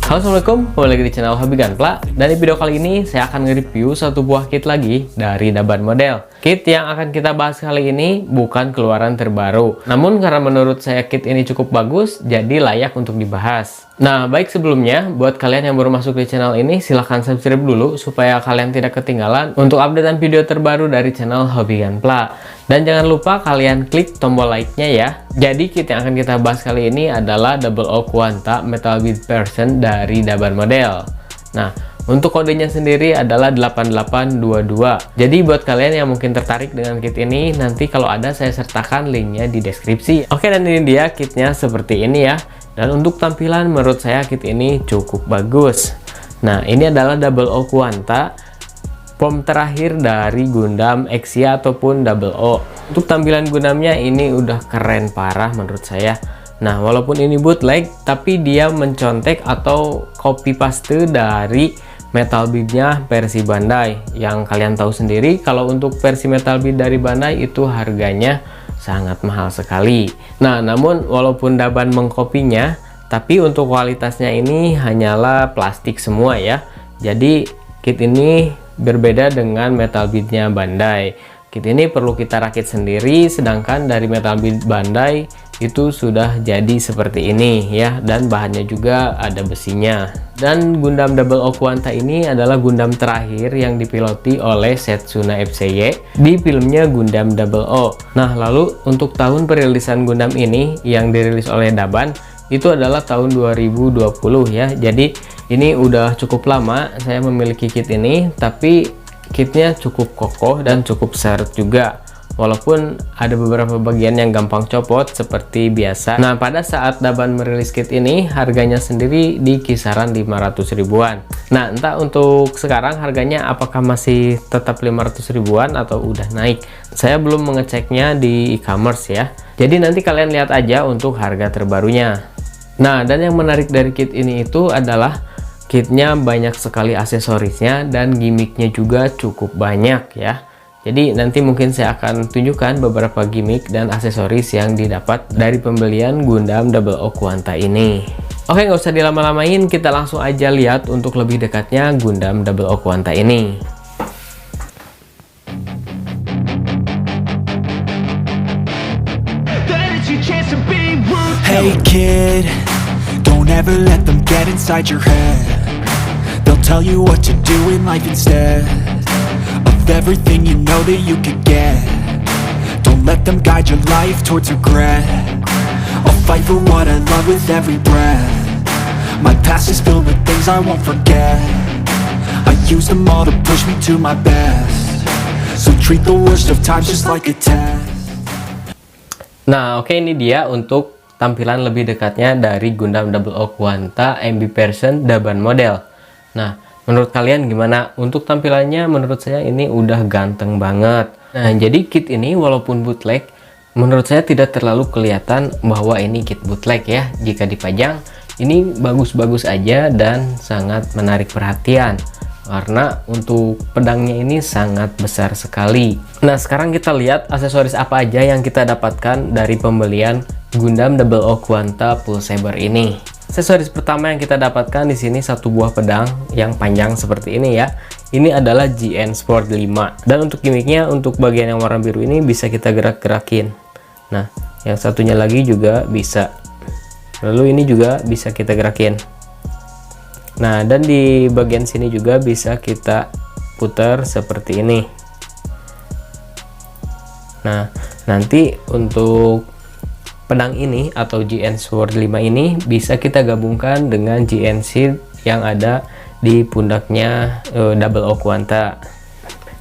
Halo, assalamualaikum, kembali lagi di channel Hobi Gunpla. Dan di video kali ini saya akan nge-review satu buah kit lagi dari Daban Model. Kit yang akan kita bahas kali ini bukan keluaran terbaru, namun karena menurut saya kit ini cukup bagus, jadi layak untuk dibahas. Nah, baik sebelumnya, buat kalian yang baru masuk di channel ini, silahkan subscribe dulu supaya kalian tidak ketinggalan untuk updatean video terbaru dari channel Hobi Gunpla. Dan jangan lupa kalian klik tombol like-nya ya. Jadi kit yang akan kita bahas kali ini adalah Double O Quanta Metal Bead Version dari Daban Model. Nah, untuk kodenya sendiri adalah 8822. Jadi buat kalian yang mungkin tertarik dengan kit ini, nanti kalau ada saya sertakan linknya di deskripsi. Oke, dan ini dia kitnya seperti ini ya. Dan untuk tampilan menurut saya kit ini cukup bagus. Nah, ini adalah Double O Quanta, form terakhir dari Gundam Exia ataupun Double O. Untuk tampilan Gundamnya ini udah keren parah menurut saya. Nah, walaupun ini bootleg, tapi dia mencontek atau copy paste dari Metal Bead-nya versi Bandai. Yang kalian tahu sendiri kalau untuk versi Metal Bead dari Bandai itu harganya sangat mahal sekali. Nah, namun walaupun Daban mengkopinya, tapi untuk kualitasnya ini hanyalah plastik semua ya. Jadi kit ini berbeda dengan Metal Bead-nya Bandai. Kit ini perlu kita rakit sendiri, sedangkan dari Metal Bead Bandai itu sudah jadi seperti ini ya, dan bahannya juga ada besinya. Dan Gundam Double O Quanta ini adalah Gundam terakhir yang dipiloti oleh Setsuna FCY di filmnya Gundam Double O. Nah, lalu untuk tahun perilisan Gundam ini yang dirilis oleh Daban itu adalah tahun 2020 ya. Jadi ini udah cukup lama saya memiliki kit ini, tapi kitnya cukup kokoh dan cukup seret juga, walaupun ada beberapa bagian yang gampang copot seperti biasa. Nah, pada saat Daban merilis kit ini harganya sendiri di kisaran 500 ribuan. Nah, entah untuk sekarang harganya apakah masih tetap 500 ribuan atau udah naik, saya belum mengeceknya di e-commerce ya. Jadi nanti kalian lihat aja untuk harga terbarunya. Nah, dan yang menarik dari kit ini itu adalah kitnya banyak sekali aksesorisnya dan gimmicknya juga cukup banyak ya. Jadi nanti mungkin saya akan tunjukkan beberapa gimmick dan aksesoris yang didapat dari pembelian Gundam Double O Quanta ini. Oke, nggak usah dilama-lamain, kita langsung aja lihat untuk lebih dekatnya Gundam Double O Quanta ini. Hey kid, don't ever let them get inside your head. They'll tell you what to do in life instead of everything you know that you could get. Don't let them guide your life towards regret. I'll fight for what I love with every breath. My past is filled with things I won't forget. I use them all to push me to my best. So treat the worst of times just like a test. Nah, oke, ini dia untuk tampilan lebih dekatnya dari Gundam Double O Quanta MB version Daban Model. Nah, menurut kalian gimana? Untuk tampilannya menurut saya ini udah ganteng banget. Nah, jadi kit ini walaupun bootleg, menurut saya tidak terlalu kelihatan bahwa ini kit bootleg ya. Jika dipajang, ini bagus-bagus aja dan sangat menarik perhatian. Karena untuk pedangnya ini sangat besar sekali. Nah, sekarang kita lihat aksesoris apa aja yang kita dapatkan dari pembelian Gundam Double O Quanta Pulse Saber ini. Aksesoris pertama yang kita dapatkan di sini satu buah pedang yang panjang seperti ini ya. Ini adalah GN Sport 5. Dan untuk gimmicknya, untuk bagian yang warna biru ini bisa kita gerak-gerakin. Nah, yang satunya lagi juga bisa. Lalu ini juga bisa kita gerakin. Nah, dan di bagian sini juga bisa kita putar seperti ini. Nah, nanti untuk pedang ini atau GN Sword 5 ini bisa kita gabungkan dengan GN Shield yang ada di pundaknya Double O Quanta.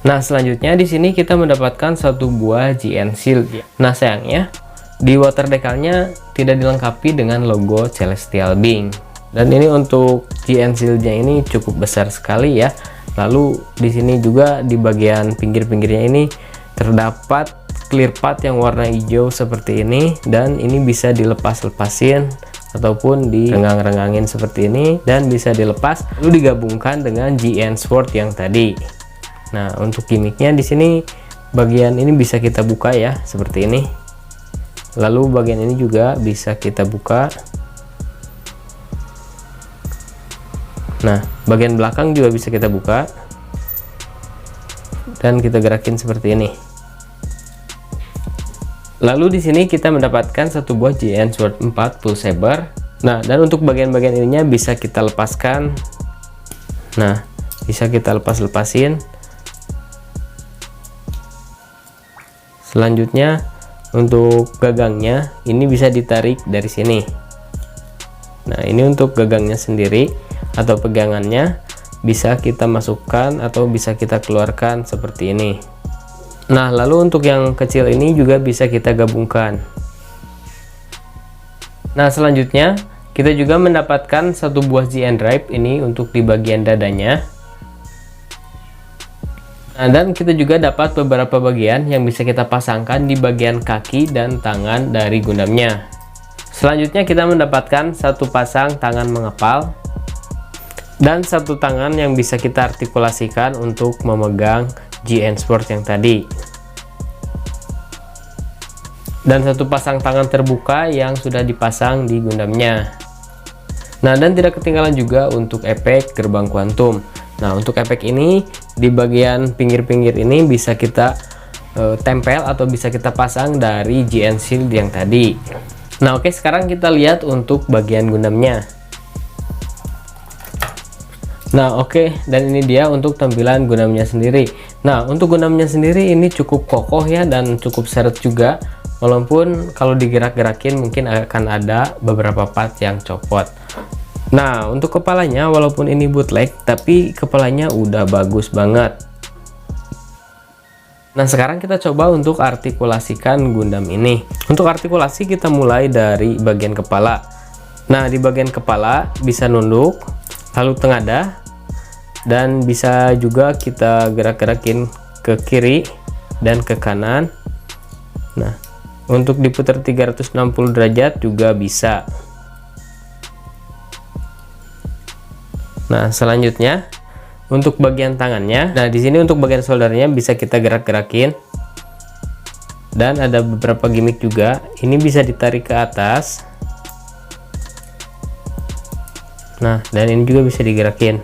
Nah, selanjutnya di sini kita mendapatkan satu buah GN Shield. Nah, sayangnya di water decalnya tidak dilengkapi dengan logo Celestial Being. Dan ini untuk GN Shield-nya ini cukup besar sekali ya. Lalu di sini juga di bagian pinggir-pinggirnya ini terdapat clear part yang warna hijau seperti ini, dan ini bisa dilepas-lepasin ataupun direnggang-renggangin seperti ini dan bisa dilepas lalu digabungkan dengan GN Sword yang tadi. Nah, untuk gimmicknya di sini bagian ini bisa kita buka ya seperti ini. Lalu bagian ini juga bisa kita buka. Nah, bagian belakang juga bisa kita buka dan kita gerakin seperti ini. Lalu di sini kita mendapatkan satu buah GN Sword 4 full saber. Nah, dan untuk bagian-bagian ininya bisa kita lepaskan. Nah, bisa kita lepasin. Selanjutnya untuk gagangnya ini bisa ditarik dari sini. Nah, ini untuk gagangnya sendiri atau pegangannya bisa kita masukkan atau bisa kita keluarkan seperti ini. Nah, lalu untuk yang kecil ini juga bisa kita gabungkan. Nah, selanjutnya kita juga mendapatkan satu buah GN Drive ini untuk di bagian dadanya. Nah, dan kita juga dapat beberapa bagian yang bisa kita pasangkan di bagian kaki dan tangan dari Gundamnya. Selanjutnya kita mendapatkan satu pasang tangan mengepal dan satu tangan yang bisa kita artikulasikan untuk memegang GN Sword yang tadi, dan satu pasang tangan terbuka yang sudah dipasang di Gundamnya. Nah, dan tidak ketinggalan juga untuk efek gerbang kuantum. Nah, untuk efek ini di bagian pinggir-pinggir ini bisa kita tempel atau bisa kita pasang dari GN Shield yang tadi. Nah, oke, sekarang kita lihat untuk bagian Gundamnya. Nah, oke, dan ini dia untuk tampilan Gundamnya sendiri. Nah, untuk Gundamnya sendiri ini cukup kokoh ya, dan cukup seret juga. Walaupun kalau digerak-gerakin mungkin akan ada beberapa part yang copot. Nah, untuk kepalanya walaupun ini bootleg, tapi kepalanya udah bagus banget. Nah, sekarang kita coba untuk artikulasikan Gundam ini. Untuk artikulasi kita mulai dari bagian kepala. Nah, di bagian kepala bisa nunduk, lalu tengadah, dan bisa juga kita gerak-gerakin ke kiri dan ke kanan. Nah, untuk diputar 360 derajat juga bisa. Nah, selanjutnya untuk bagian tangannya. Nah, di sini untuk bagian shouldernya bisa kita gerak-gerakin. Dan ada beberapa gimmick juga. Ini bisa ditarik ke atas. Nah, dan ini juga bisa digerakin.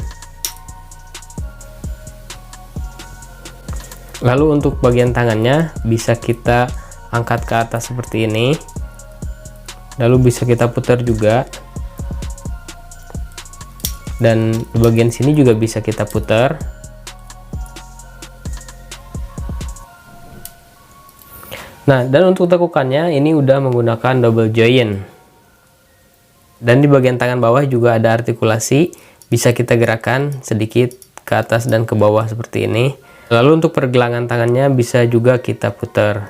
Lalu untuk bagian tangannya bisa kita angkat ke atas seperti ini. Lalu bisa kita putar juga. Dan di bagian sini juga bisa kita putar. Nah, dan untuk tekukannya ini udah menggunakan double joint. Dan di bagian tangan bawah juga ada artikulasi, bisa kita gerakan sedikit ke atas dan ke bawah seperti ini. Lalu untuk pergelangan tangannya bisa juga kita putar.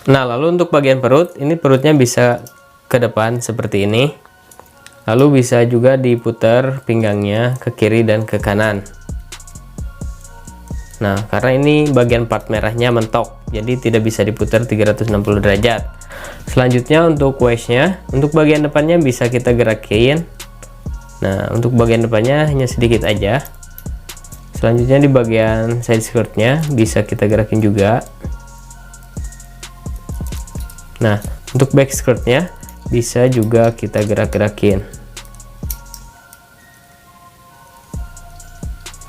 Nah, lalu untuk bagian perut, ini perutnya bisa ke depan seperti ini. Lalu bisa juga diputar pinggangnya ke kiri dan ke kanan. Nah, karena ini bagian part merahnya mentok, jadi tidak bisa diputar 360 derajat. Selanjutnya untuk waistnya, untuk bagian depannya bisa kita gerakin. Nah, untuk bagian depannya hanya sedikit aja. Selanjutnya di bagian side skirtnya bisa kita gerakin juga. Nah, untuk back skirtnya bisa juga kita gerak-gerakin.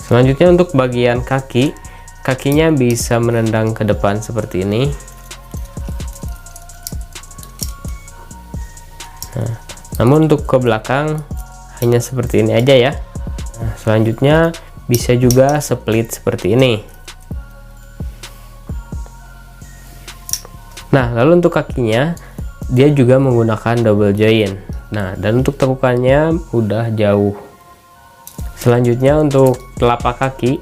Selanjutnya untuk bagian kaki, kakinya bisa menendang ke depan seperti ini. Nah, namun untuk ke belakang hanya seperti ini aja ya. Nah, selanjutnya bisa juga split seperti ini. Nah, lalu untuk kakinya dia juga menggunakan double joint. Nah, dan untuk tekukannya udah jauh. Selanjutnya untuk telapak kaki,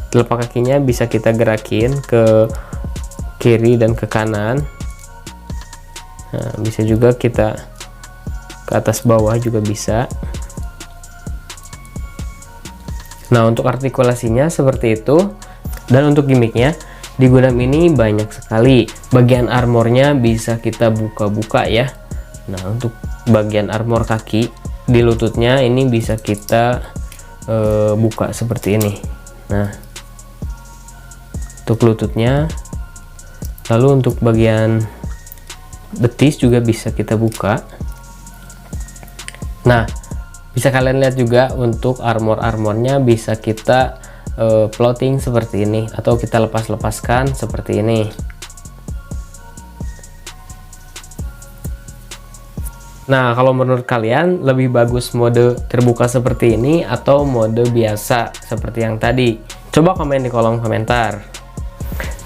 telapak kakinya bisa kita gerakin ke kiri dan ke kanan. Nah, bisa juga kita ke atas bawah juga bisa. Nah, untuk artikulasinya seperti itu. Dan untuk gimmicknya, di Gundam ini banyak sekali. Bagian armornya bisa kita buka-buka ya. Nah, untuk bagian armor kaki di lututnya ini bisa kita buka seperti ini. Nah, untuk lututnya. Lalu untuk bagian betis juga bisa kita buka. Nah, bisa kalian lihat juga untuk armornya bisa kita plotting seperti ini, atau kita lepaskan seperti ini. Nah, kalau menurut kalian lebih bagus mode terbuka seperti ini atau mode biasa seperti yang tadi? Coba komen di kolom komentar.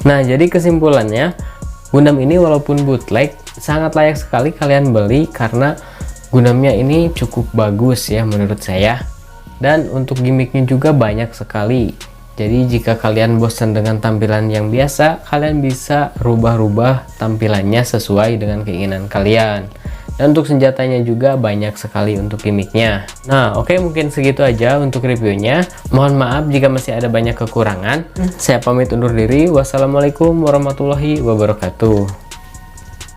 Nah, jadi kesimpulannya, Gundam ini walaupun bootleg sangat layak sekali kalian beli karena Gundamnya ini cukup bagus ya menurut saya. Dan untuk gimmicknya juga banyak sekali. Jadi jika kalian bosan dengan tampilan yang biasa, kalian bisa rubah-rubah tampilannya sesuai dengan keinginan kalian. Dan untuk senjatanya juga banyak sekali untuk gimmicknya. Nah, oke, mungkin segitu aja untuk reviewnya. Mohon maaf jika masih ada banyak kekurangan. Saya pamit undur diri. Wassalamualaikum warahmatullahi wabarakatuh.